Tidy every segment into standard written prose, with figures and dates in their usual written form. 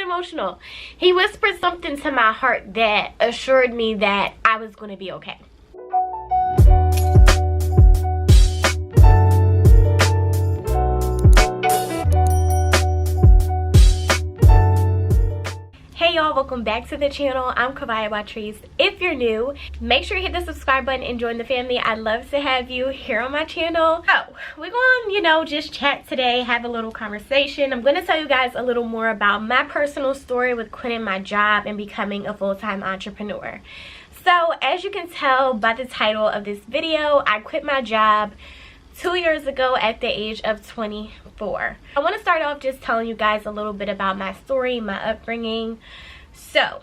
emotional. He whispered something to my heart that assured me that I was going to be okay. Hey y'all, welcome back to the channel. I'm Keviahwatrice. If you're new, make sure you hit the subscribe button and join the family. I'd love to have you here on my channel. So we're going, just chat today, have a little conversation. I'm going to tell you guys a little more about my personal story with quitting my job and becoming a full-time entrepreneur. So as you can tell by the title of this video, I quit my job 2 years ago at the age of 24. I want to start off just telling you guys a little bit about my story, my upbringing. So,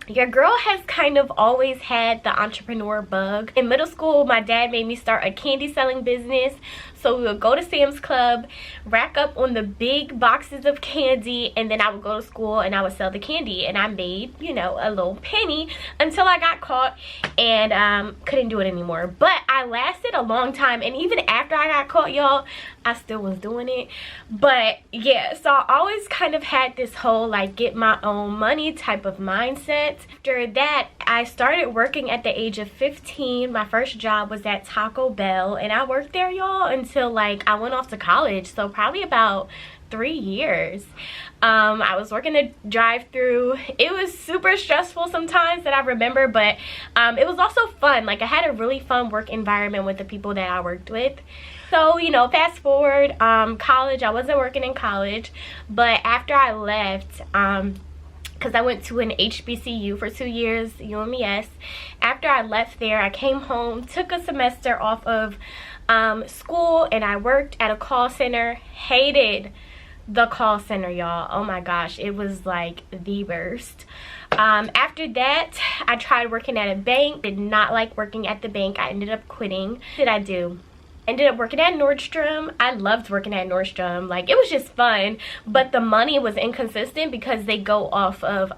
your girl has kind of always had the entrepreneur bug. In middle school, my dad made me start a candy selling business. So we would go to Sam's Club, rack up on the big boxes of candy, and then I would go to school and I would sell the candy. And I made, a little penny until I got caught and couldn't do it anymore. But I lasted a long time, and even after I got caught, y'all, I still was doing it. But yeah, so I always kind of had this whole get my own money type of mindset. After that, I started working at the age of 15. My first job was at Taco Bell, and I worked there, y'all, until I went off to college. So probably about 3 years. I was working the drive-through. It was super stressful sometimes that I remember, but it was also fun. I had a really fun work environment with the people that I worked with. So, fast forward, college, I wasn't working in college, but after I left, because I went to an HBCU for 2 years, UMES. After I left there, I came home, took a semester off of school, and I worked at a call center. Hated the call center, y'all. Oh my gosh, it was the worst. After that, I tried working at a bank. Did not like working at the bank. I ended up quitting. What did I do? Ended up working at Nordstrom. I loved working at Nordstrom. It was just fun, but the money was inconsistent because they go off of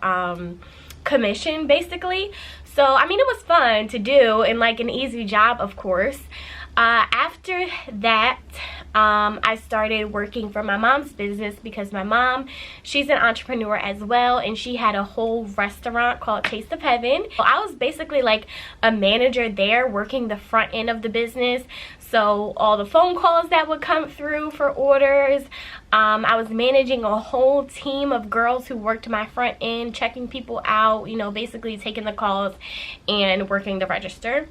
commission, basically. So I mean, it was fun to do and an easy job, of course. After that, I started working for my mom's business because my mom, she's an entrepreneur as well, and she had a whole restaurant called Taste of Heaven. I was basically a manager there, working the front end of the business. So all the phone calls that would come through for orders, I was managing a whole team of girls who worked my front end, checking people out, basically taking the calls and working the register.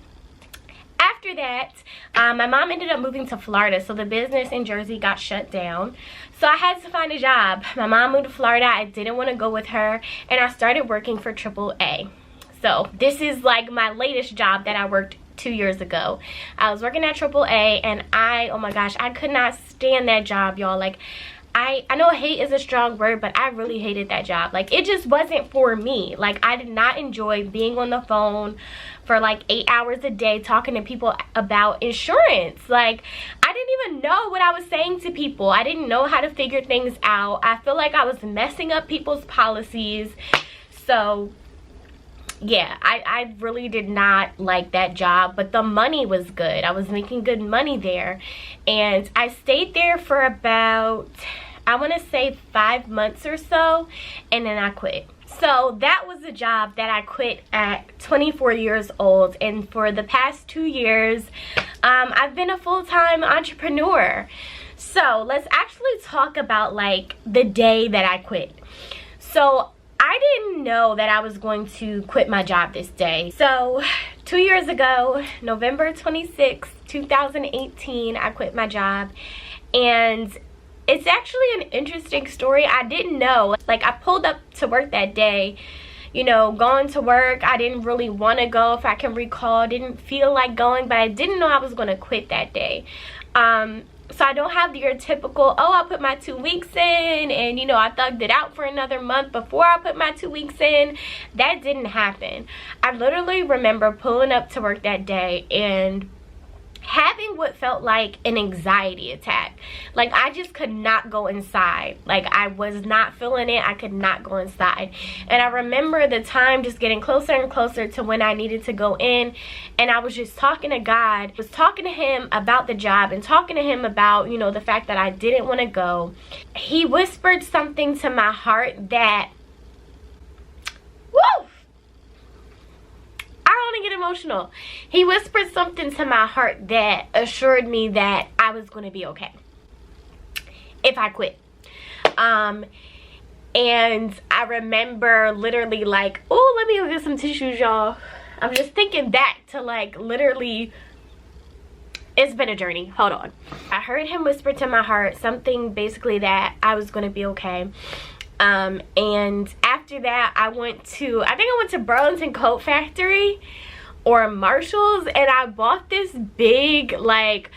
After that, my mom ended up moving to Florida, so the business in Jersey got shut down. So I had to find a job. My mom moved to Florida. I didn't want to go with her, and I started working for AAA. So this is my latest job that I worked 2 years ago. I was working at AAA, and oh my gosh, I could not stand that job, y'all. I know hate is a strong word, but I really hated that job. it just wasn't for me. I did not enjoy being on the phone for 8 hours a day talking to people about insurance. I didn't even know what I was saying to people. I didn't know how to figure things out. I feel like I was messing up people's policies. So yeah, I really did not like that job, but the money was good. I was making good money there, and I stayed there for about, I want to say 5 months or so, and then I quit. So that was a job that I quit at 24 years old, and for the past 2 years, I've been a full-time entrepreneur. So let's actually talk about the day that I quit. So I didn't know that I was going to quit my job this day. So 2 years ago, November 26, 2018, I quit my job, and it's actually an interesting story. I didn't know. I pulled up to work that day, going to work. I didn't really want to go, if I can recall. Didn't feel like going, but I didn't know I was going to quit that day. So I don't have your typical, oh, I put my 2 weeks in and, I thugged it out for another month before I put my 2 weeks in. That didn't happen. I literally remember pulling up to work that day and having what felt like an anxiety attack. I just could not go inside. I was not feeling it. I could not go inside. And I remember the time just getting closer and closer to when I needed to go in, and I was just talking to God. I was talking to him about the job and talking to him about, the fact that I didn't want to go. He whispered something to my heart that Woo! I don't want to get emotional. He whispered something to my heart that assured me that I was going to be okay if I quit. And I remember literally like, oh, let me go get some tissues, y'all. I'm just thinking back to like literally, it's been a journey. Hold on. I heard him whisper to my heart something basically that I was going to be okay. And after that, I think I went to Burlington Coat Factory or Marshall's, and I bought this big like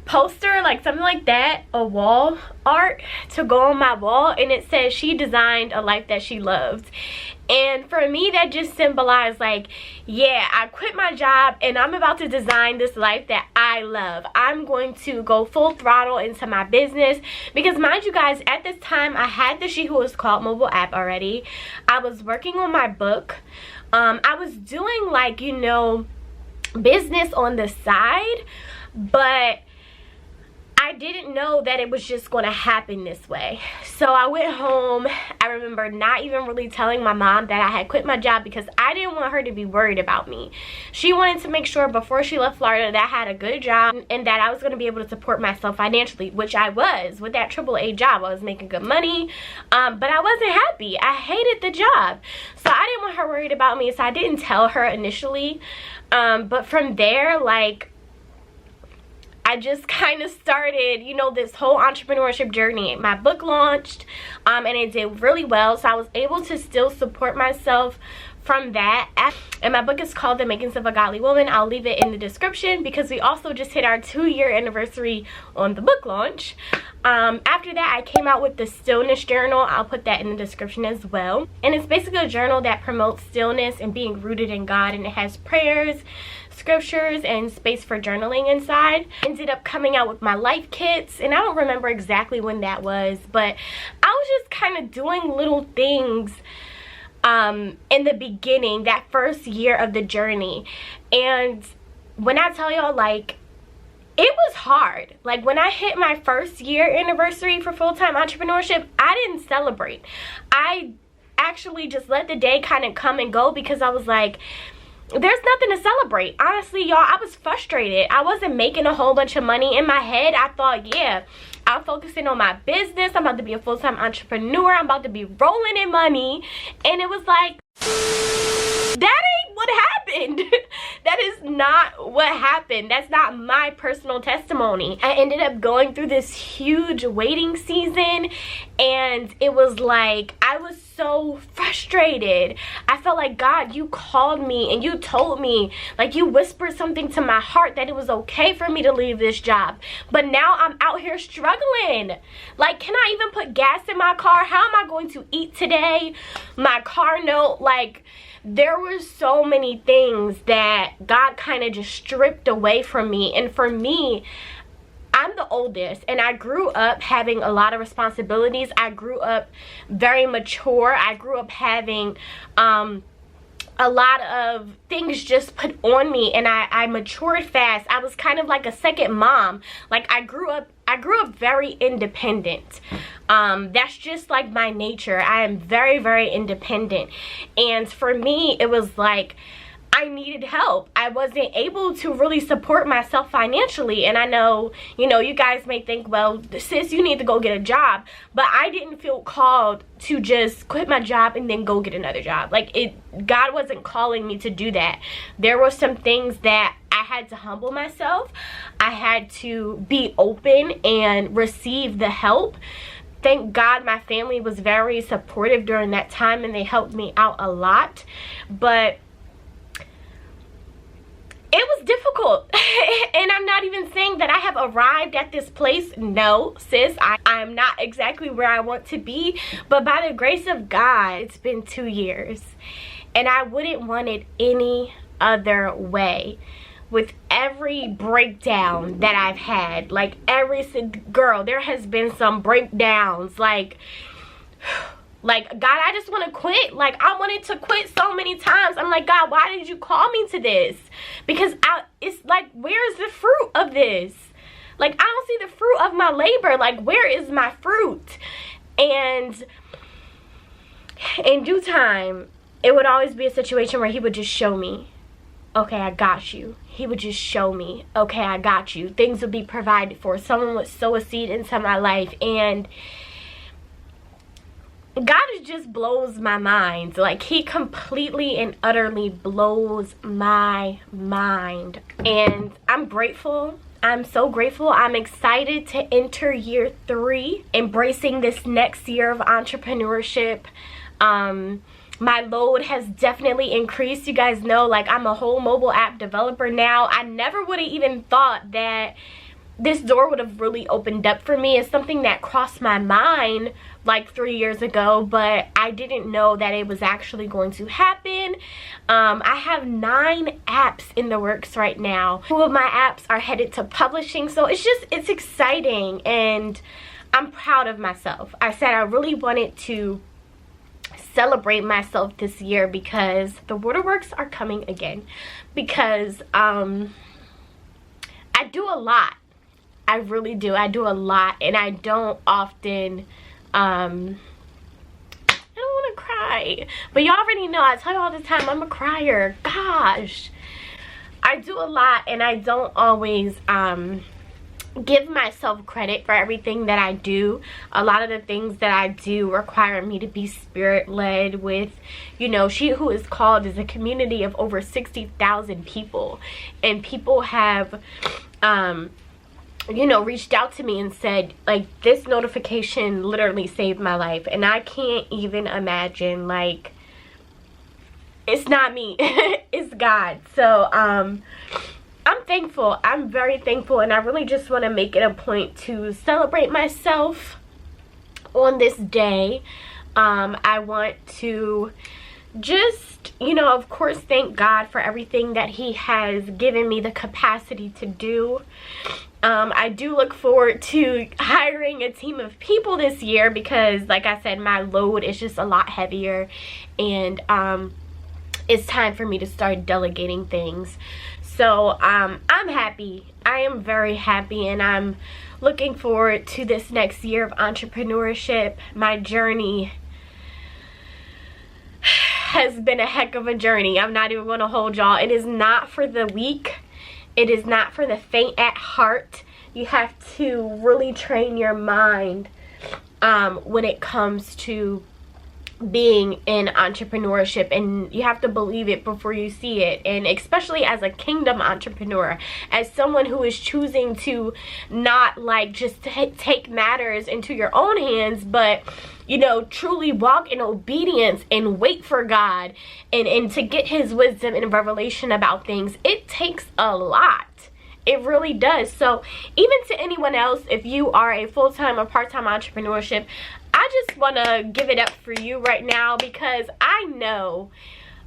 poster, like something like that, a wall art to go on my wall, and it says she designed a life that she loved. And for me, that just symbolized like, yeah, I quit my job and I'm about to design this life that I love. I'm going to go full throttle into my business, because mind you guys, at this time I had the She Who Was Called mobile app already. I was working on my book. I was doing like, you know, business on the side, but I didn't know that it was just going to happen this way. So I went home. I remember not even really telling my mom that I had quit my job, because I didn't want her to be worried about me. She wanted to make sure before she left Florida that I had a good job and that I was going to be able to support myself financially, which I was. With that AAA job, I was making good money, but I wasn't happy. I hated the job. So I didn't want her worried about me, so I didn't tell her initially. But from there, like, I just kind of started, you know, this whole entrepreneurship journey. My book launched, and it did really well, so I was able to still support myself from that. And my book is called The Makings of a Godly Woman. I'll leave it in the description, because we also just hit our 2-year anniversary on the book launch. After that, I came out with the stillness journal. I'll put that in the description as well. And it's basically a journal that promotes stillness and being rooted in God, and it has prayers, scriptures, and space for journaling inside. Ended up coming out with my life kits, and I don't remember exactly when that was, but I was just kind of doing little things in the beginning, that first year of the journey. And when I tell y'all, like, it was hard. Like, when I hit my first year anniversary for full-time entrepreneurship, I didn't celebrate. I actually just let the day kind of come and go, because I was like, there's nothing to celebrate. Honestly, y'all, I was frustrated. I wasn't making a whole bunch of money. In my head, I thought, yeah, I'm focusing on my business. I'm about to be a full-time entrepreneur. I'm about to be rolling in money. And it was like, that ain't what happened. That is not what happened. That's not my personal testimony. I ended up going through this huge waiting season, and it was like, I was so frustrated. I felt like, God, you called me and you told me, like, you whispered something to my heart that it was okay for me to leave this job, but now I'm out here struggling. Like, can I even put gas in my car? How am I going to eat today? My car note, like, there were so many things that God kind of just stripped away from me. And for me, I'm the oldest, and I grew up having a lot of responsibilities. I grew up very mature. I grew up having a lot of things just put on me, and I matured fast. I was kind of like a second mom. Like, I grew up very independent. That's just like my nature. I am very, very independent. And for me, it was like, I needed help. I wasn't able to really support myself financially. And I know, you know, you guys may think, well, sis, you need to go get a job. But I didn't feel called to just quit my job and then go get another job. Like, God wasn't calling me to do that. There were some things that I had to humble myself. I had to be open and receive the help. Thank God my family was very supportive during that time, and they helped me out a lot. But it was difficult. And I'm not even saying that I have arrived at this place. No, sis, I'm not exactly where I want to be. But by the grace of God, it's been 2 years. And I wouldn't want it any other way. With every breakdown that I've had, like, girl, there has been some breakdowns. Like, God, I just want to quit. Like, I wanted to quit so many times. I'm like, God, why did you call me to this? Because it's like, where's the fruit of this? Like, I don't see the fruit of my labor. Like, where is my fruit? And in due time, it would always be a situation where he would just show me, okay, I got you. He would just show me, okay, I got you. Things would be provided for. Someone would sow a seed into my life, and God just blows my mind. Like, he completely and utterly blows my mind. And I'm grateful. I'm so grateful. I'm excited to enter year 3, embracing this next year of entrepreneurship. My load has definitely increased. You guys know, like, I'm a whole mobile app developer now. I never would have even thought that this door would have really opened up for me. It's something that crossed my mind like 3 years ago, but I didn't know that it was actually going to happen. I have 9 apps in the works right now. 2 of my apps are headed to publishing, so it's exciting, and I'm proud of myself. I said I really wanted to celebrate myself this year because the waterworks are coming again, because I do a lot. I really do. I do a lot, and I don't often I don't want to cry, but y'all already know, I tell you all the time, I'm a crier. Gosh, I do a lot, and I don't always give myself credit for everything that I do. A lot of the things that I do require me to be spirit-led with, you know, She Who Is Called is a community of over 60,000 people, and people have you know, reached out to me and said, like, this notification literally saved my life. And I can't even imagine, like, it's not me. It's God. So I'm thankful. I'm very thankful, and I really just want to make it a point to celebrate myself on this day. I want to just, you know, of course, thank God for everything that he has given me the capacity to do. I do look forward to hiring a team of people this year because, like I said, my load is just a lot heavier, and it's time for me to start delegating things. So I'm happy. I am very happy, and I'm looking forward to this next year of entrepreneurship. My journey has been a heck of a journey. I'm not even going to hold y'all. It is not for the weak. It is not for the faint at heart. You have to really train your mind when it comes to being in entrepreneurship, and you have to believe it before you see it. And especially as a kingdom entrepreneur, as someone who is choosing to not like just take matters into your own hands, but, you know, truly walk in obedience and wait for God and to get his wisdom and revelation about things, it takes a lot. It really does. So even to anyone else, if you are a full-time or part-time entrepreneurship, I just want to give it up for you right now, because I know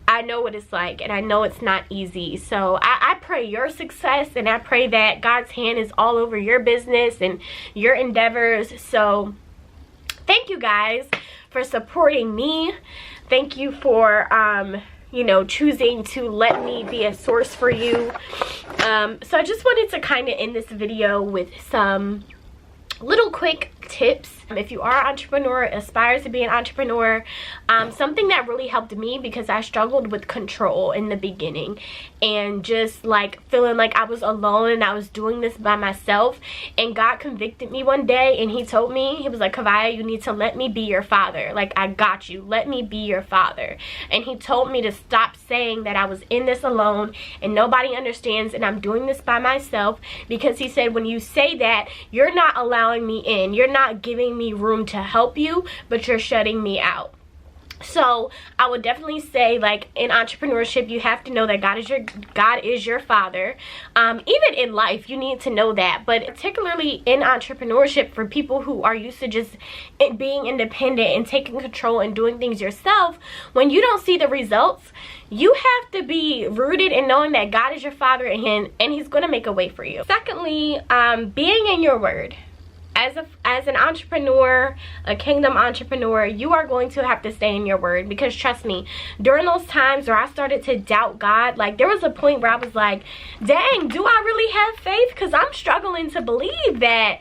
what it's like, and I know it's not easy. So I pray your success, and I pray that God's hand is all over your business and your endeavors. So thank you guys for supporting me. Thank you for you know, choosing to let me be a source for you. So I just wanted to kind of end this video with some little quick tips. If you are an entrepreneur, aspires to be an entrepreneur, something that really helped me, because I struggled with control in the beginning and just like feeling like I was alone and I was doing this by myself. And God convicted me one day, and he told me, he was like, Kevia, you need to let me be your father. Like, I got you. Let me be your father. And he told me to stop saying that I was in this alone and nobody understands and I'm doing this by myself, because he said, when you say that, you're not allowing me in. You're not giving me room to help you, but you're shutting me out. So I would definitely say, like, in entrepreneurship, you have to know that God is your father. Even in life, you need to know that, but particularly in entrepreneurship, for people who are used to just being independent and taking control and doing things yourself, when you don't see the results, you have to be rooted in knowing that God is your father, and he's going to make a way for you. Secondly, being in your word. as an entrepreneur, a kingdom entrepreneur, you are going to have to stay in your word. Because trust me, during those times where I started to doubt God, like there was a point where I was like, dang, do I really have faith? Because I'm struggling to believe that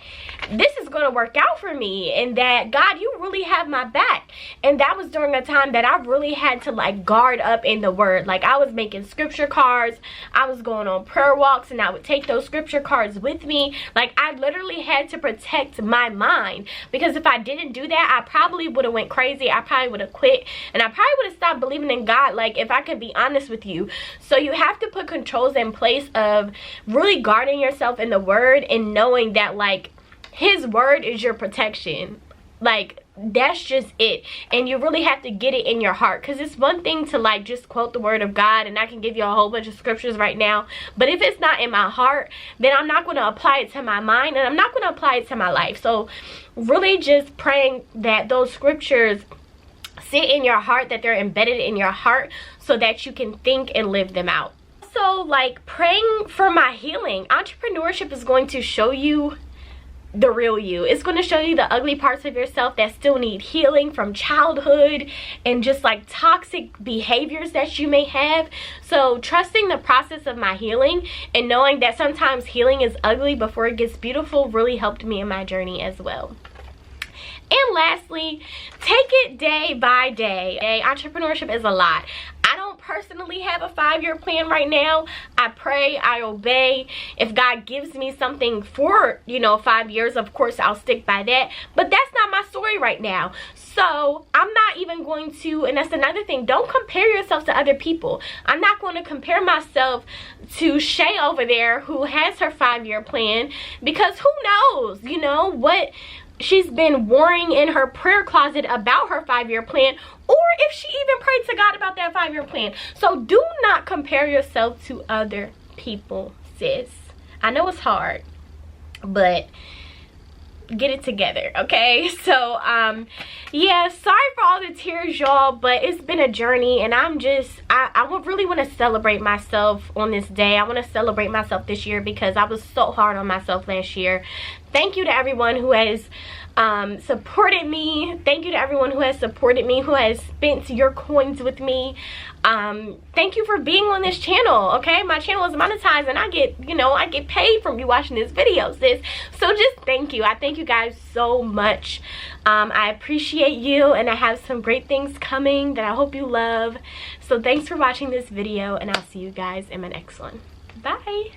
this is going to work out for me, and that God, you really have my back. And that was during a time that I really had to like guard up in the word. Like I was making scripture cards, I was going on prayer walks, and I would take those scripture cards with me. Like I literally had to protect my mind, because if I didn't do that, I probably would have went crazy. I probably would have quit, and I probably would have stopped believing in God, like if I could be honest with you. So you have to put controls in place of really guarding yourself in the word, and knowing that like his word is your protection. Like that's just it. And you really have to get it in your heart, because it's one thing to like just quote the word of God, and I can give you a whole bunch of scriptures right now, but if it's not in my heart, then I'm not going to apply it to my mind, and I'm not going to apply it to my life. So really just praying that those scriptures sit in your heart, that they're embedded in your heart, so that you can think and live them out. So like praying for my healing. Entrepreneurship is going to show you the real you. It's going to show you the ugly parts of yourself that still need healing from childhood, and just like toxic behaviors that you may have. So trusting the process of my healing, and knowing that sometimes healing is ugly before it gets beautiful, really helped me in my journey as well. And lastly, take it day by day. Entrepreneurship is a lot. I don't personally have a 5-year plan right now. I pray, I obey. If God gives me something for, 5 years, of course I'll stick by that. But that's not my story right now. So I'm not even going to, and that's another thing, don't compare yourself to other people. I'm not going to compare myself to Shay over there who has her 5-year plan, because who knows, what she's been worrying in her prayer closet about her 5-year plan, or if she even prayed to God about that 5-year plan. So do not compare yourself to other people, sis. I know it's hard, but get it together, okay? So yeah, sorry for all the tears, y'all, but it's been a journey, and I really want to celebrate myself on this day. I want to celebrate myself this year, because I was so hard on myself last year. Thank you to everyone who has supported me. Thank you to everyone who has supported me, who has spent your coins with me. Thank you for being on this channel, okay? My channel is monetized, and I get paid from you watching this video, sis. So just thank you. I thank you guys so much. I appreciate you, and I have some great things coming that I hope you love. So thanks for watching this video, and I'll see you guys in my next one. Bye.